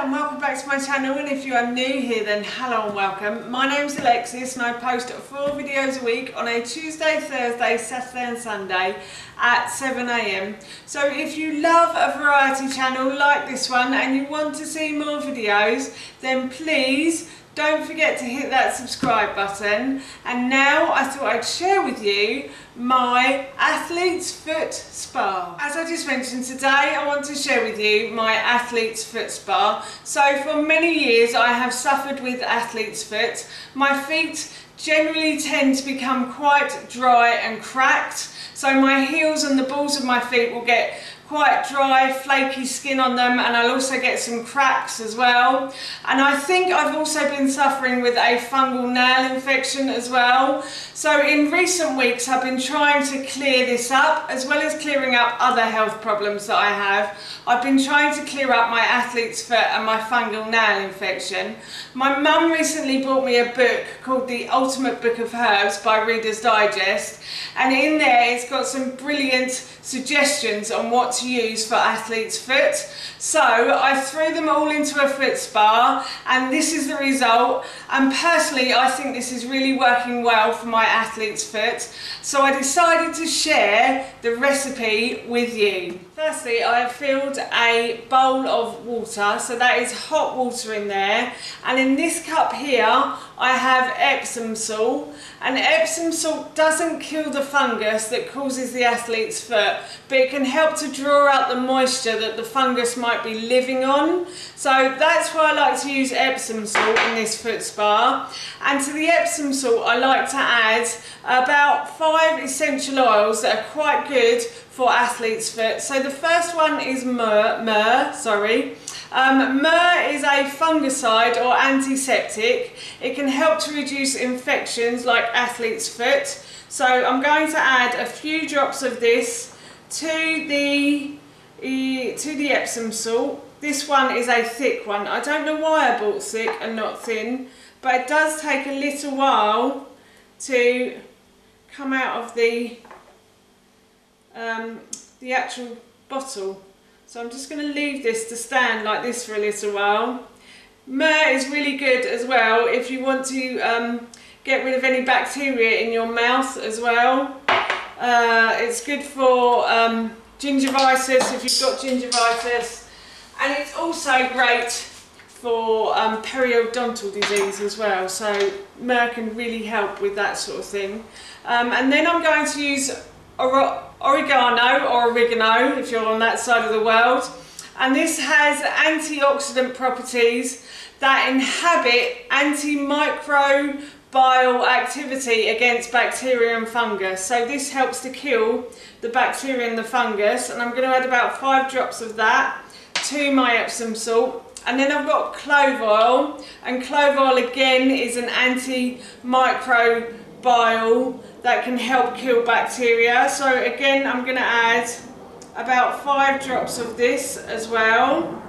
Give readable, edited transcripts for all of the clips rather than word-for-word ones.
and welcome back to my channel, and if you are new here then hello and welcome. My name's Alexis and I post 4 videos a week on a Tuesday, Thursday, Saturday and Sunday at 7 AM. So if you love a variety channel like this one and you want to see more videos, then please don't forget to hit that subscribe button. And now I thought I'd share with you my athlete's foot spa. As I just mentioned, today I want to share with you my athlete's foot spa. So for many years I have suffered with athlete's foot. My feet generally tend to become quite dry and cracked. So my heels and the balls of my feet will get quite dry, flaky skin on them, and I'll also get some cracks as well. And I think I've also been suffering with a fungal nail infection as well. So in recent weeks I've been trying to clear this up, as well as clearing up other health problems that I have. I've been trying to clear up my athlete's foot and my fungal nail infection. My mum recently bought me a book called The Ultimate Book of Herbs by Reader's Digest, and in there it's got some brilliant suggestions on what to use for athlete's foot. So I threw them all into a foot spa and this is the result, and personally I think this is really working well for my athlete's foot. So I decided to share the recipe with you. Firstly, I have filled a bowl of water, so that is hot water in there, and in this cup here I have Epsom salt. And Epsom salt doesn't kill the fungus that causes the athlete's foot, but it can help to draw out the moisture that the fungus might be living on. So that's why I like to use Epsom salt in this foot spa. And to the Epsom salt I like to add about 5 essential oils that are quite good for athlete's foot. So the first one is Myrrh. Myrrh is a fungicide or antiseptic. It can help to reduce infections like athlete's foot. So I'm going to add a few drops of this to the Epsom salt. This one is a thick one. I don't know why I bought thick and not thin, but it does take a little while to come out of the actual bottle. So I'm just going to leave this to stand like this for a little while. Myrrh is really good as well if you want to get rid of any bacteria in your mouth as well. It's good for gingivitis if you've got gingivitis, and it's also great for periodontal disease as well. So Myrrh can really help with that sort of thing. And then I'm going to use Oregano or Oregano if you're on that side of the world, and this has antioxidant properties that inhibit antimicrobial activity against bacteria and fungus. So this helps to kill the bacteria and the fungus, and I'm going to add about 5 drops of that to my Epsom salt. And then I've got clove oil, and clove oil again is an antimicrobial that can help kill bacteria. So again I'm going to add about 5 drops of this as well.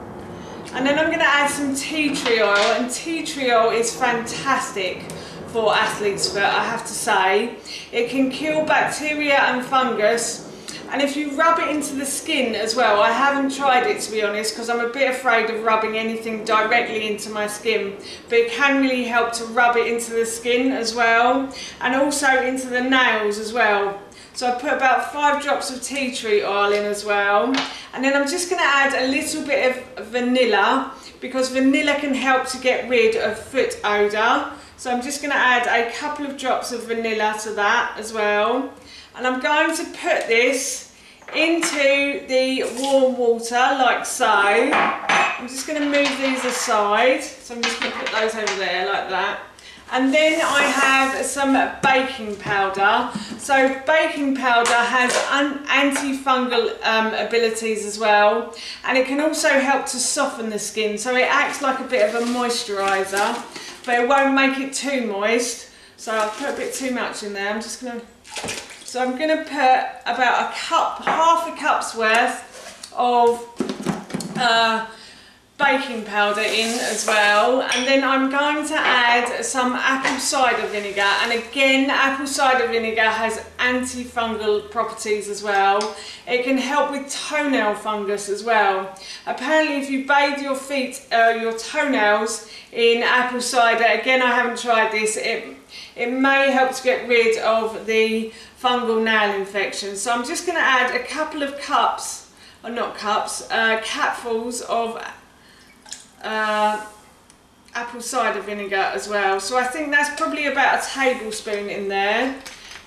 And then I'm going to add some tea tree oil, and tea tree oil is fantastic for athlete's foot, I have to say. It can kill bacteria and fungus, and if you rub it into the skin as well, I haven't tried it to be honest because I'm a bit afraid of rubbing anything directly into my skin, but it can really help to rub it into the skin as well, and also into the nails as well. So I put about 5 drops of tea tree oil in as well, and then I'm just going to add a little bit of vanilla because vanilla can help to get rid of foot odour. So I'm just going to add a couple of drops of vanilla to that as well. And I'm going to put this into the warm water like so. I'm just going to move these aside. So I'm just going to put those over there like that. And then I have some baking powder. So baking powder has antifungal abilities as well, and it can also help to soften the skin. So it acts like a bit of a moisturiser, but it won't make it too moist. So I've put a bit too much in there. I'm going to put about half a cup's worth of baking powder in as well, and then I'm going to add some apple cider vinegar. And again, apple cider vinegar has antifungal properties as well. It can help with toenail fungus as well. Apparently if you bathe your feet, your toenails in apple cider, again I haven't tried this, it may help to get rid of the fungal nail infection. So I'm just going to add a couple of cups, or not cups, capfuls of apple cider vinegar as well. So I think that's probably about a tablespoon in there.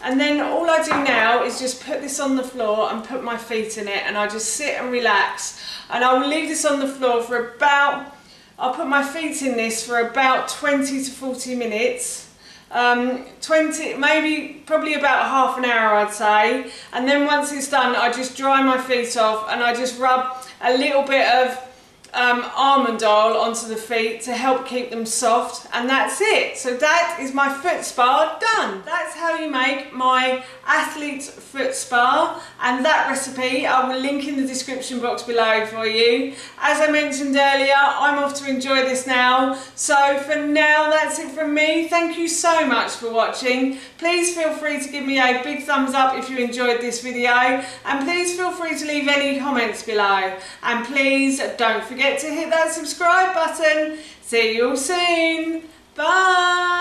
And then all I do now is just put this on the floor and put my feet in it, and I just sit and relax. And I will leave this on the floor for about, I'll put my feet in this for about 20 to 40 minutes. 20, maybe probably about half an hour I'd say, and then once it's done I just dry my feet off and I just rub a little bit of almond oil onto the feet to help keep them soft, and that's it. So that is my foot spa done. That's how you make my athlete's foot spa, and that recipe I will link in the description box below for you. As I mentioned earlier, I'm off to enjoy this now. So for now, that's it from me. Thank you so much for watching. Please feel free to give me a big thumbs up if you enjoyed this video, and please feel free to leave any comments below, and please don't forget to hit that subscribe button. See you all soon. Bye.